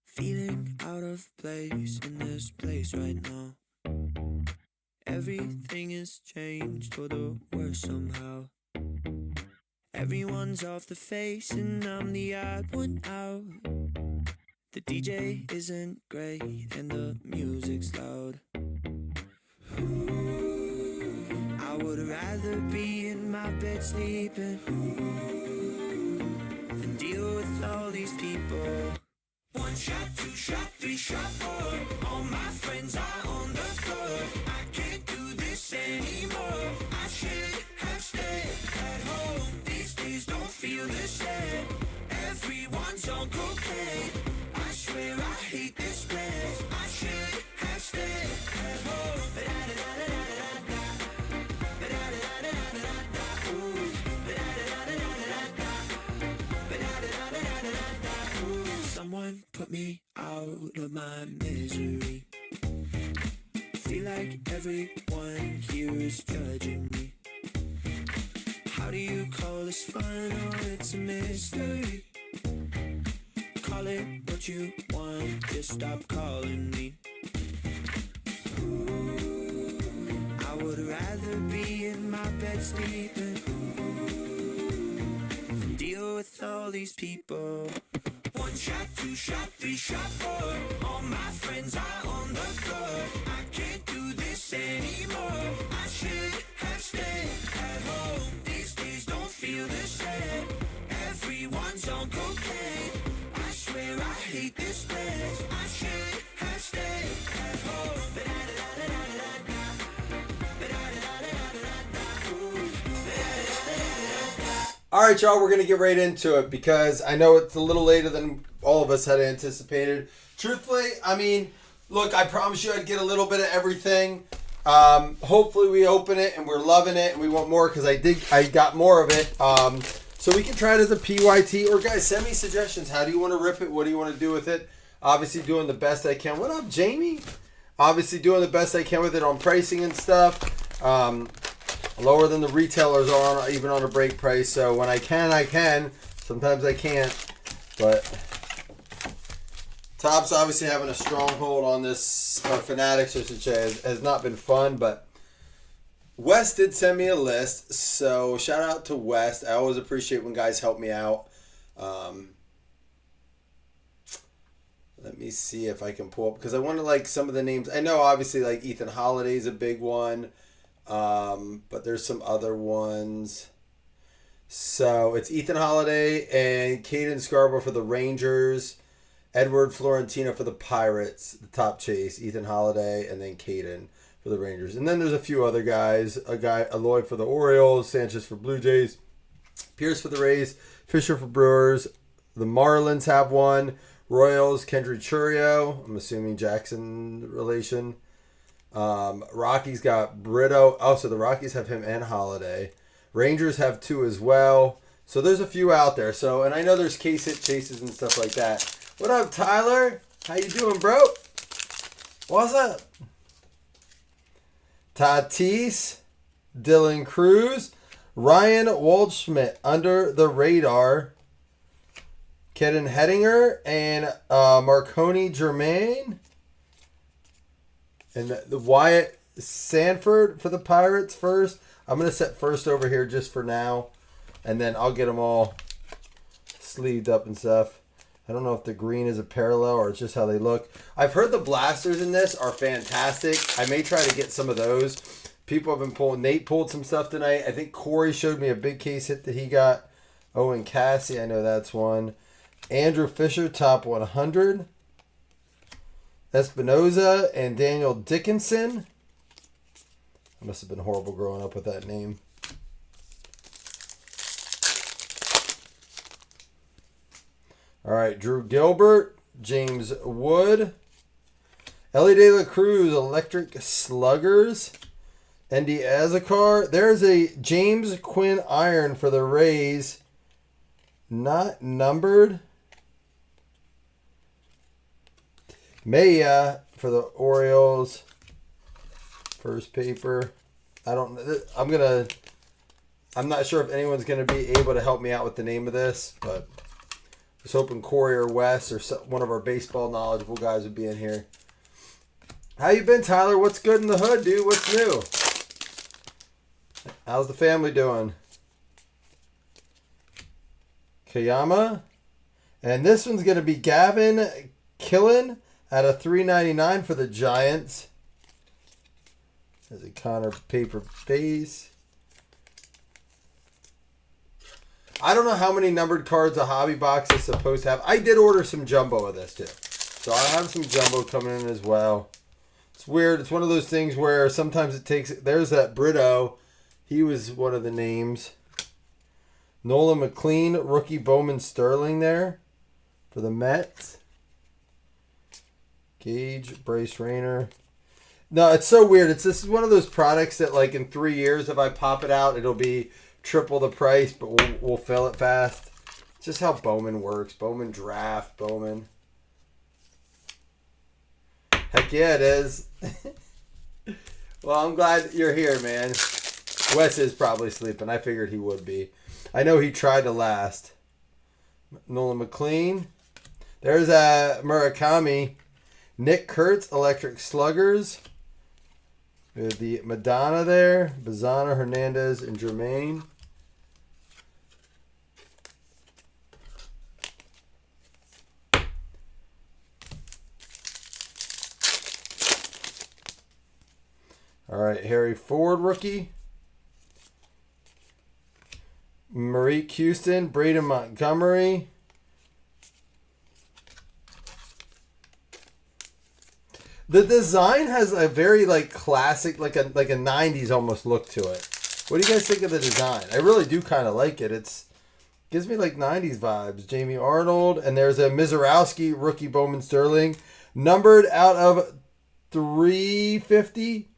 Feeling out of place in this place right now. Everything has changed for the worse somehow. Everyone's off the face and I'm the odd one out. The DJ isn't great and the music's loud. I would rather be in my bed sleeping than deal with all these people. One shot, two shot, three shot, four. All my friends are on the floor. I can't do this anymore. I should have stayed at home. These days don't feel the same. Everyone's on cocaine. I swear I hate this place. I should have stayed at home. Someone put me out of my misery. Feel like everyone here is judging me. How do you call this fun? Oh, it's a mystery. Call it what you want, just stop calling me. I would rather be in my bed sleeping than deal with all these people. One shot, two shot, three shot, four. All my friends are on the floor. I can't do this anymore. I should have stayed at home. These days don't feel the same. Everyone's on cocaine. I swear I hate this place. I should have stayed at home. All right, y'all, we're going to get right into it because I know it's a little later than all of us had anticipated. Truthfully, I mean, look, I promise you I'd get a little bit of everything. Hopefully we open it and we're loving it and we want more because I got more of it. So we can try it as a PYT, or guys, send me suggestions. How do you want to rip it? What do you want to do with it? Obviously doing the best I can. What up, Jamie? Obviously doing the best I can with it on pricing and stuff. Lower than the retailers are even on a break price. So when I can. Sometimes I can't. But Topps obviously having a stronghold on this, or Fanatics, I should say, has not been fun. But Wes did send me a list. So shout out to Wes. I always appreciate when guys help me out. Let me see if I can pull up, because I want to like some of the names. I know obviously like Ethan Holiday's a big one. But there's some other ones. So it's Ethan Holiday and Caden Scarborough for the Rangers. Edward Florentino for the Pirates. The top chase. Ethan Holiday and then Caden for the Rangers. And then there's a few other guys. Aloy for the Orioles. Sanchez for Blue Jays. Pierce for the Rays. Fisher for Brewers. The Marlins have one. Royals, Kendry Churio. I'm assuming Jackson relation. Rockies got Brito. Oh, so the Rockies have him and Holiday. Rangers have two as well. So there's a few out there. So, and I know there's case hit chases and stuff like that. What up, Tyler? How you doing, bro? What's up? Tatis, Dylan Cruz, Ryan Waldschmidt under the radar. Kedden Hettinger and Marconi Germain. And the Wyatt Sanford for the Pirates first. I'm going to set first over here just for now. And then I'll get them all sleeved up and stuff. I don't know if the green is a parallel or it's just how they look. I've heard the blasters in this are fantastic. I may try to get some of those. People have been pulling. Nate pulled some stuff tonight. I think Corey showed me a big case hit that he got. Owen Cassie, I know that's one. Andrew Fisher, top 100. Espinoza and Daniel Dickinson. I must have been horrible growing up with that name. All right, Drew Gilbert, James Wood, Ellie De La Cruz, Electric Sluggers, Andy Azakar. There's a James Quinn Iron for the Rays, not numbered. Maya for the Orioles. First paper. I'm not sure if anyone's gonna be able to help me out with the name of this, but was hoping Corey or Wes or one of our baseball knowledgeable guys would be in here. How you been, Tyler? What's good in the hood, dude? What's new? How's the family doing? Kayama. And this one's going to be Gavin Killen at a $3.99 for the Giants. There's a Connor paper base. I don't know how many numbered cards a hobby box is supposed to have. I did order some jumbo of this too. So I have some jumbo coming in as well. It's weird. It's one of those things where sometimes it takes... There's that Brito. He was one of the names. Nolan McLean, rookie Bowman Sterling there for the Mets. Gage, Bryce Rayner. No, it's so weird. This is one of those products that like in 3 years, if I pop it out, it'll be triple the price, but we'll fill it fast. It's just how Bowman works. Bowman draft, Bowman. Heck yeah, it is. Well, I'm glad you're here, man. Wes is probably sleeping. I figured he would be. I know he tried to last. Nolan McLean. There's Murakami. Nick Kurtz, Electric Sluggers. We have the Madonna there. Bazana, Hernandez, and Jermaine. All right, Harry Ford, rookie. Marie Houston, Braden Montgomery. The design has a very like classic, like a 90s almost look to it. What do you guys think of the design? I really do kind of like it. It's gives me like 90s vibes. Jamie Arnold, and there's a Mizorowski rookie Bowman Sterling, numbered out of 350.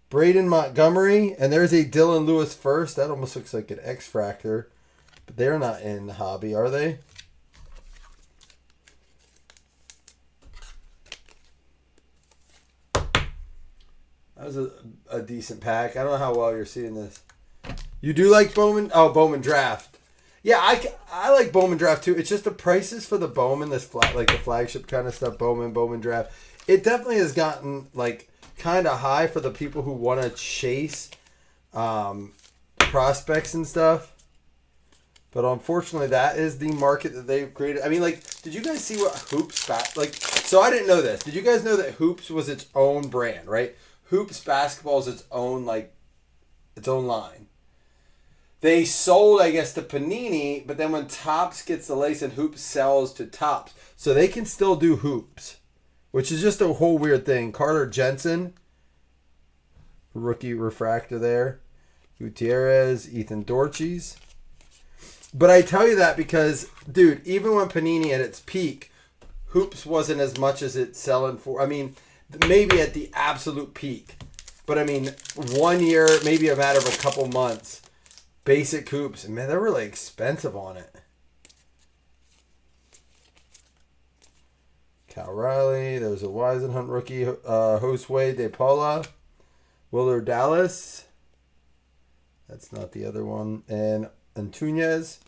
Braden Montgomery, and there's a Dylan Lewis first. That almost looks like an X-Fractor, but they're not in the hobby, are they? That was a decent pack. I don't know how well you're seeing this. You do like Bowman? Oh, Bowman Draft. Yeah, I like Bowman Draft too. It's just the prices for the Bowman, like the flagship kind of stuff, Bowman Draft. It definitely has gotten like kind of high for the people who want to chase prospects and stuff. But unfortunately, that is the market that they've created. I mean, like, did you guys see what Hoops like? So I didn't know this. Did you guys know that Hoops was its own brand, right? Hoops basketball is its own line. They sold, I guess, to Panini, but then when Topps gets the license, Hoops sells to Topps, so they can still do Hoops, which is just a whole weird thing. Carter Jensen, rookie refractor there. Gutierrez, Ethan Dorches. But I tell you that because, dude, even when Panini at its peak, Hoops wasn't as much as it's selling for. I mean, maybe at the absolute peak. But I mean, 1 year, maybe a matter of a couple months, basic Hoops, man, they're really expensive on it. Cal Riley, there's a Weisenhunt rookie, Josue De Paula, Willard Dallas, that's not the other one, and Antunes.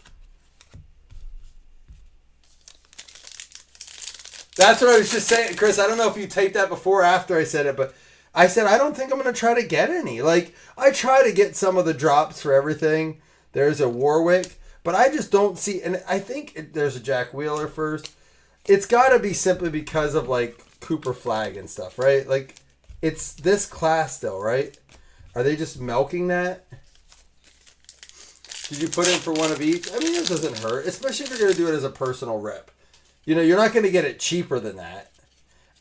That's what I was just saying, Chris. I don't know if you typed that before or after I said it, but I said I don't think I'm going to try to get any. Like, I try to get some of the drops for everything. There's a Warwick, but I just don't see, and I think there's a Jack Wheeler first. It's got to be simply because of, like, Cooper Flag and stuff, right? Like, it's this class still, right? Are they just milking that? Did you put in for one of each? I mean, it doesn't hurt, especially if you're going to do it as a personal rip. You know, you're not going to get it cheaper than that.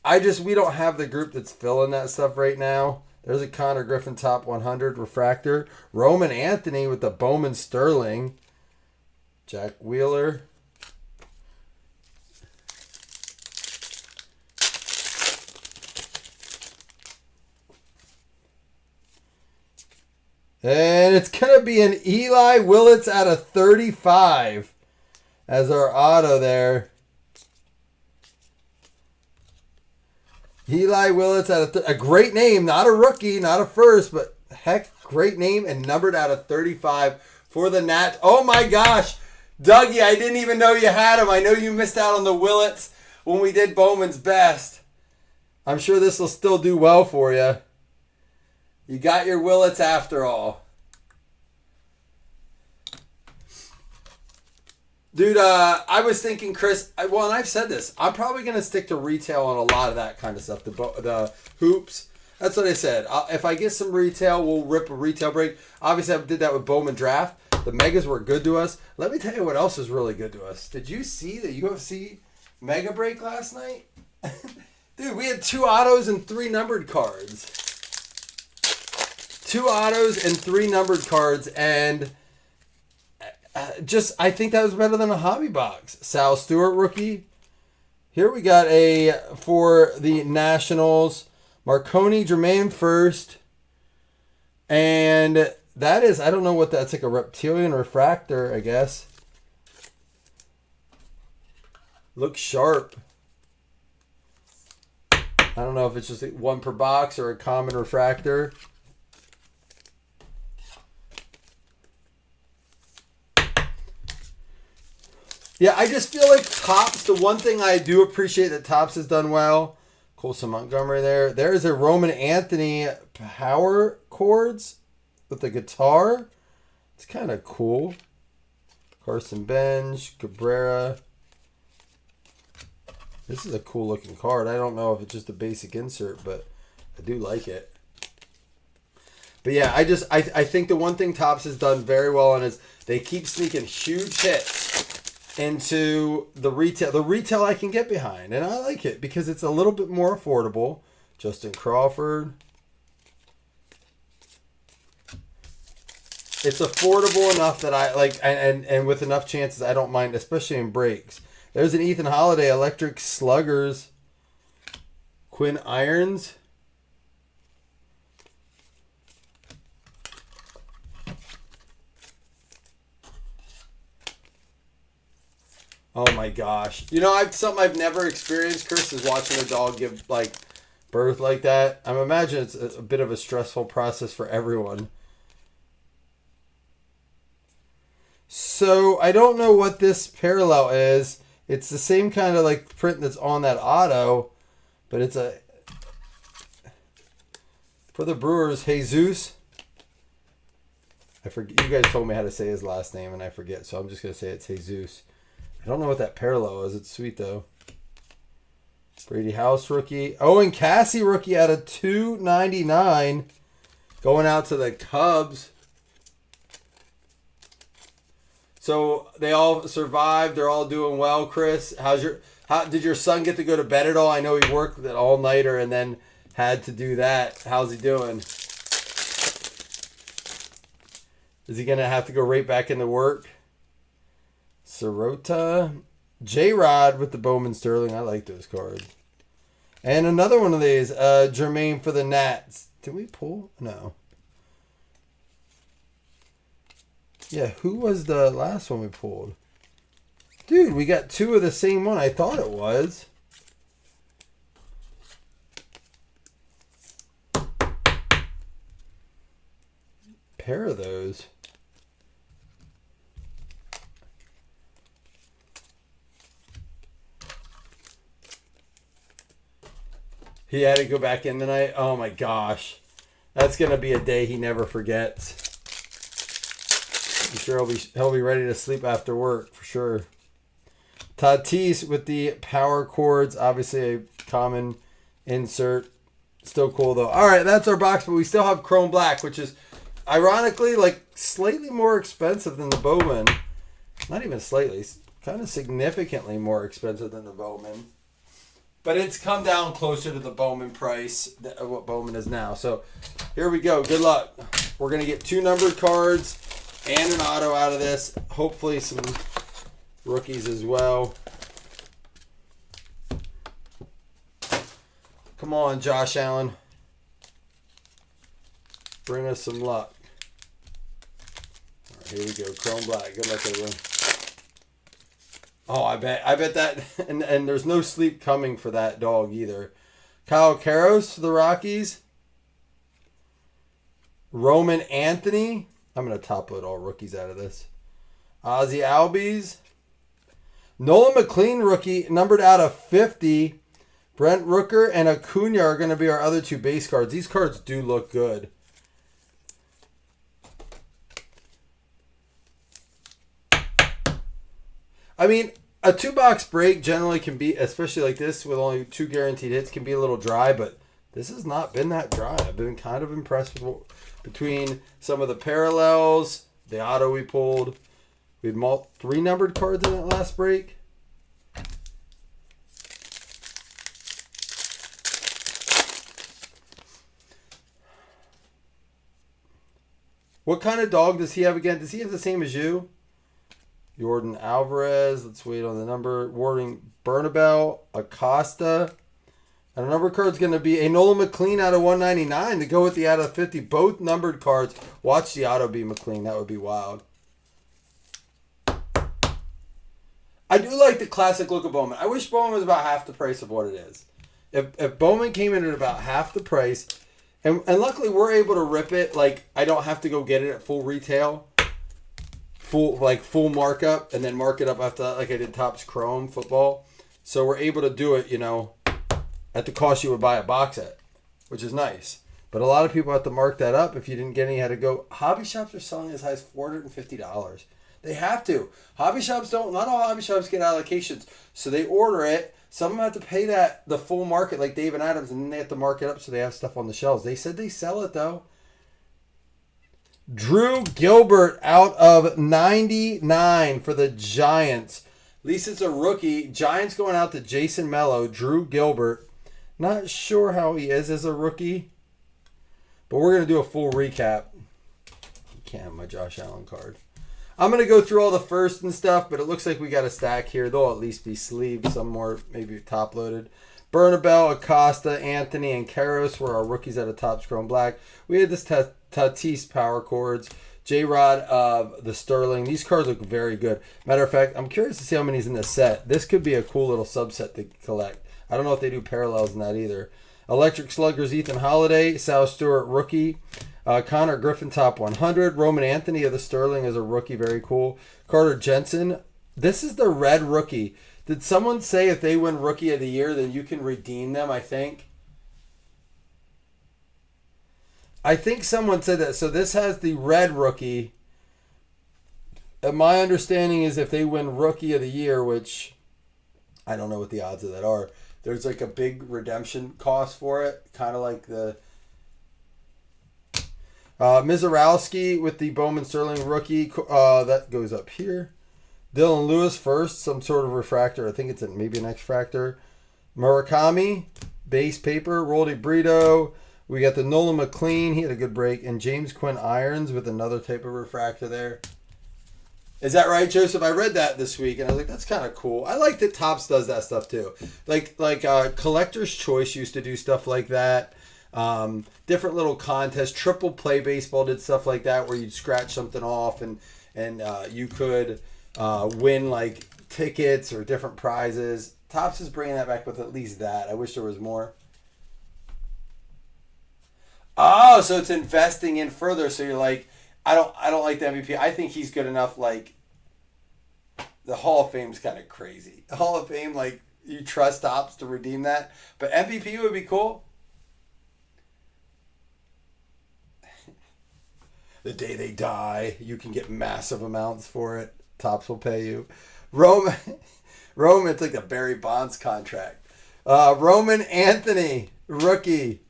We don't have the group that's filling that stuff right now. There's a Connor Griffin Top 100 refractor. Roman Anthony with the Bowman Sterling. Jack Wheeler. And it's going to be an Eli Willits out of 35 as our auto there. Eli Willits out of a great name, not a rookie, not a first, but heck, great name and numbered out of 35 for the Nats. Oh my gosh, Dougie, I didn't even know you had him. I know you missed out on the Willets when we did Bowman's Best. I'm sure this will still do well for you. You got your Willets after all. Dude, I was thinking, Chris, and I've said this, I'm probably going to stick to retail on a lot of that kind of stuff. The hoops. That's what I said. If I get some retail, we'll rip a retail break. Obviously, I did that with Bowman Draft. The Megas were good to us. Let me tell you what else is really good to us. Did you see the UFC Mega Break last night? Dude, we had 2 autos and 3 numbered cards. 2 autos and 3 numbered cards, and I think that was better than a hobby box. Sal Stewart rookie. Here we got for the Nationals, Marconi Jermaine first. And that is, I don't know what that's, like a reptilian refractor, I guess. Looks sharp. I don't know if it's just 1 per box or a common refractor. Yeah, I just feel like Topps, the one thing I do appreciate that Topps has done well, Colson Montgomery there. There's a Roman Anthony power chords with the guitar. It's kind of cool. Carson Bench, Cabrera. This is a cool looking card. I don't know if it's just a basic insert, but I do like it. But yeah, I think the one thing Topps has done very well on is they keep sneaking huge hits into the retail I can get behind, and I like it because it's a little bit more affordable. Justin Crawford, it's affordable enough that I like, and with enough chances I don't mind, especially in breaks. There's an Ethan Holiday Electric Sluggers, Quinn Irons. Oh my gosh. You know, something I've never experienced, Chris, is watching a dog give like birth like that. I imagine it's a bit of a stressful process for everyone. So I don't know what this parallel is. It's the same kind of like print that's on that auto, but it's for the Brewers, Jesus. I forget. You guys told me how to say his last name, and I forget, so I'm just gonna say it's Jesus. I don't know what that parallel is. It's sweet, though. Brady House rookie. Owen Cassie rookie out of 299. Going out to the Cubs. So they all survived. They're all doing well, Chris. How did your son get to go to bed at all? I know he worked that all-nighter and then had to do that. How's he doing? Is he going to have to go right back into work? Sirota. J-Rod with the Bowman Sterling. I like those cards. And another one of these. Jermaine for the Nats. Did we pull? No. Yeah, who was the last one we pulled? Dude, we got 2 of the same one. I thought it was. Pair of those. He had to go back in tonight. Oh my gosh. That's going to be a day he never forgets. I'm sure he'll be ready to sleep after work for sure. Tatis with the power chords. Obviously a common insert. Still cool though. All right, that's our box, but we still have Chrome Black, which is ironically like slightly more expensive than the Bowman. Not even slightly. Kind of significantly more expensive than the Bowman. But it's come down closer to the Bowman price, what Bowman is now. So here we go. Good luck. We're going to get 2 numbered cards and an auto out of this. Hopefully some rookies as well. Come on, Josh Allen. Bring us some luck. All right, here we go. Chrome Black. Good luck, everyone. Oh, I bet that, and there's no sleep coming for that dog either. Kyle Karros for the Rockies. Roman Anthony. I'm going to top load all rookies out of this. Ozzy Albies. Nolan McLean rookie, numbered out of 50. Brent Rooker and Acuna are going to be our other two base cards. These cards do look good. I mean, a 2-box break generally can be, especially like this with only 2 guaranteed hits, can be a little dry, but this has not been that dry. I've been kind of impressed with between some of the parallels, the auto we pulled. We had 3 numbered cards in that last break. What kind of dog does he have again? Does he have the same as you? Jordan Alvarez. Let's wait on the number. Warning Bernabel, Acosta. And our number card's going to be a Nolan McLean out of 199 to go with the out of 50. Both numbered cards. Watch the auto be McLean. That would be wild. I do like the classic look of Bowman. I wish Bowman was about half the price of what it is. If Bowman came in at about half the price, and luckily we're able to rip it, like I don't have to go get it at full retail, full markup, and then mark it up after that like I did Topps Chrome football. So we're able to do it, at the cost you would buy a box at, which is nice. But a lot of people have to mark that up. If you didn't get any, had to go. Hobby shops are selling as high as $450. They have to. Hobby shops don't. Not all hobby shops get allocations, so they order it. Some of them have to pay the full market, like Dave and Adams, and then they have to mark it up so they have stuff on the shelves. They said they sell it though. Drew Gilbert out of 99 for the Giants. At least it's a rookie. Giants going out to Jason Mello. Drew Gilbert. Not sure how he is as a rookie, but we're going to do a full recap. You can't have my Josh Allen card. I'm going to go through all the first and stuff, but it looks like we got a stack here. They'll at least be sleeved. Some more maybe top-loaded. Bernabel, Acosta, Anthony, and Karros were our rookies out of Topps Chrome Black. We had this Tatis Power Chords. J-Rod of the Sterling. These cards look very good. Matter of fact, I'm curious to see how many's in this set. This could be a cool little subset to collect. I don't know if they do parallels in that either. Electric Sluggers, Ethan Holiday. Sal Stewart, rookie. Connor Griffin, top 100. Roman Anthony of the Sterling is a rookie. Very cool. Carter Jensen. This is the red rookie. Did someone say if they win Rookie of the Year, then you can redeem them, I think? I think someone said that. So this has the red rookie. And my understanding is if they win Rookie of the Year, which I don't know what the odds of that are, there's like a big redemption cost for it. Kind of like the Mizorowski with the Bowman Sterling rookie. That goes up here. Dylan Lewis first, some sort of refractor. I think it's maybe an X-Fractor. Murakami, base paper. Roldy Brito. We got the Nolan McLean. He had a good break. And James Quinn Irons with another type of refractor there. Is that right, Joseph? I read that this week, and I was like, that's kind of cool. I like that Topps does that stuff, too. Like Collector's Choice used to do stuff like that. Different little contests. Triple Play Baseball did stuff like that where you'd scratch something off, and you could win, like, tickets or different prizes. Topps is bringing that back with at least that. I wish there was more. Oh, so it's investing in further. So you're like, I don't like the MVP. I think he's good enough. Like, the Hall of Fame's kind of crazy. The Hall of Fame, like, you trust Topps to redeem that. But MVP would be cool. The day they die, you can get massive amounts for it. Topps will pay you. Roman, it's like the Barry Bonds contract. Roman Anthony, rookie.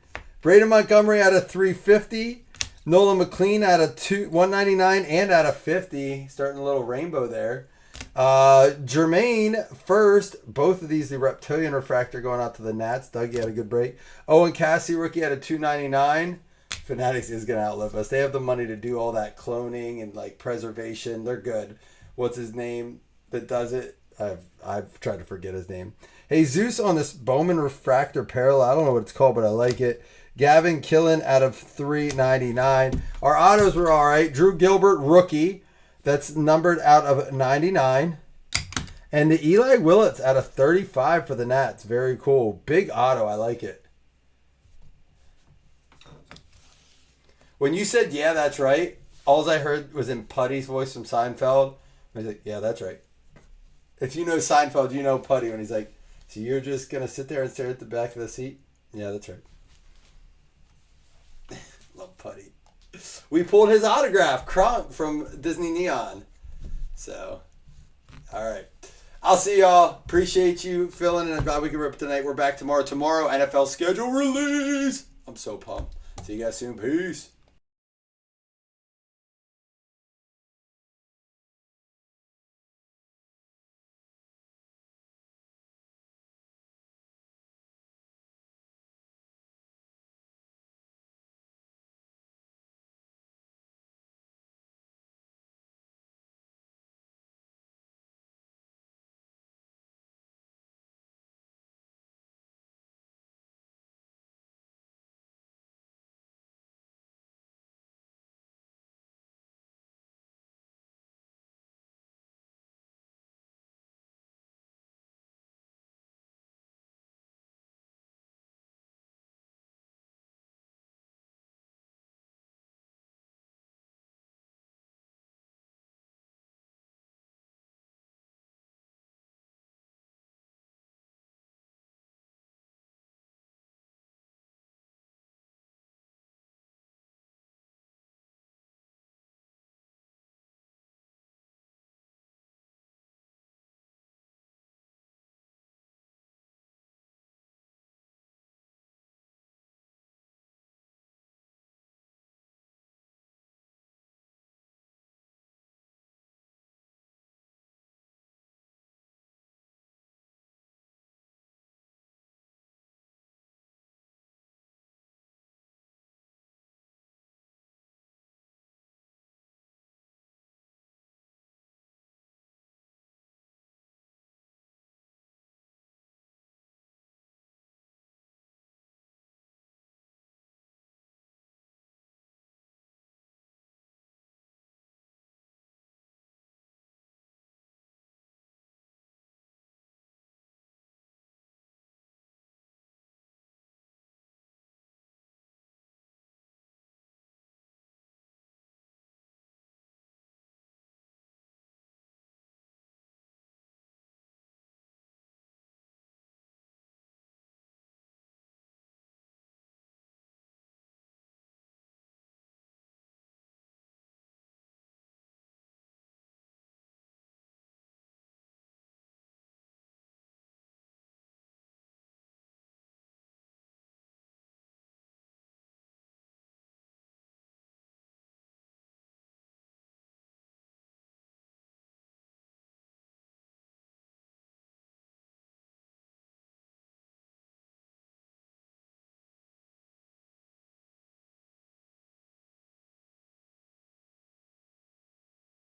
Braden Montgomery out of 350. Nolan McLean out of 199 and out of 50. Starting a little rainbow there. Jermaine first. Both of these, the Reptilian refractor going out to the Nats. Dougie had a good break. Owen Cassie, rookie out of 299. Fanatics is going to outlive us. They have the money to do all that cloning and like preservation. They're good. What's his name that does it? I've tried to forget his name. Hey, Zeus on this Bowman refractor parallel. I don't know what it's called, but I like it. Gavin Killen out of 399. Our autos were all right. Drew Gilbert, rookie. That's numbered out of 99. And the Eli Willits out of 35 for the Nats. Very cool. Big auto. I like it. When you said, yeah, that's right, all I heard was in Putty's voice from Seinfeld He's like, yeah, that's right. If you know Seinfeld, you know Putty when he's like, so you're just going to sit there and stare at the back of the seat? Yeah, that's right. Love Putty. We pulled his autograph, Kronk from Disney Neon. So, all right. I'll see y'all. Appreciate you filling in. I'm glad we could rip tonight. We're back tomorrow. Tomorrow, NFL schedule release. I'm so pumped. See you guys soon. Peace.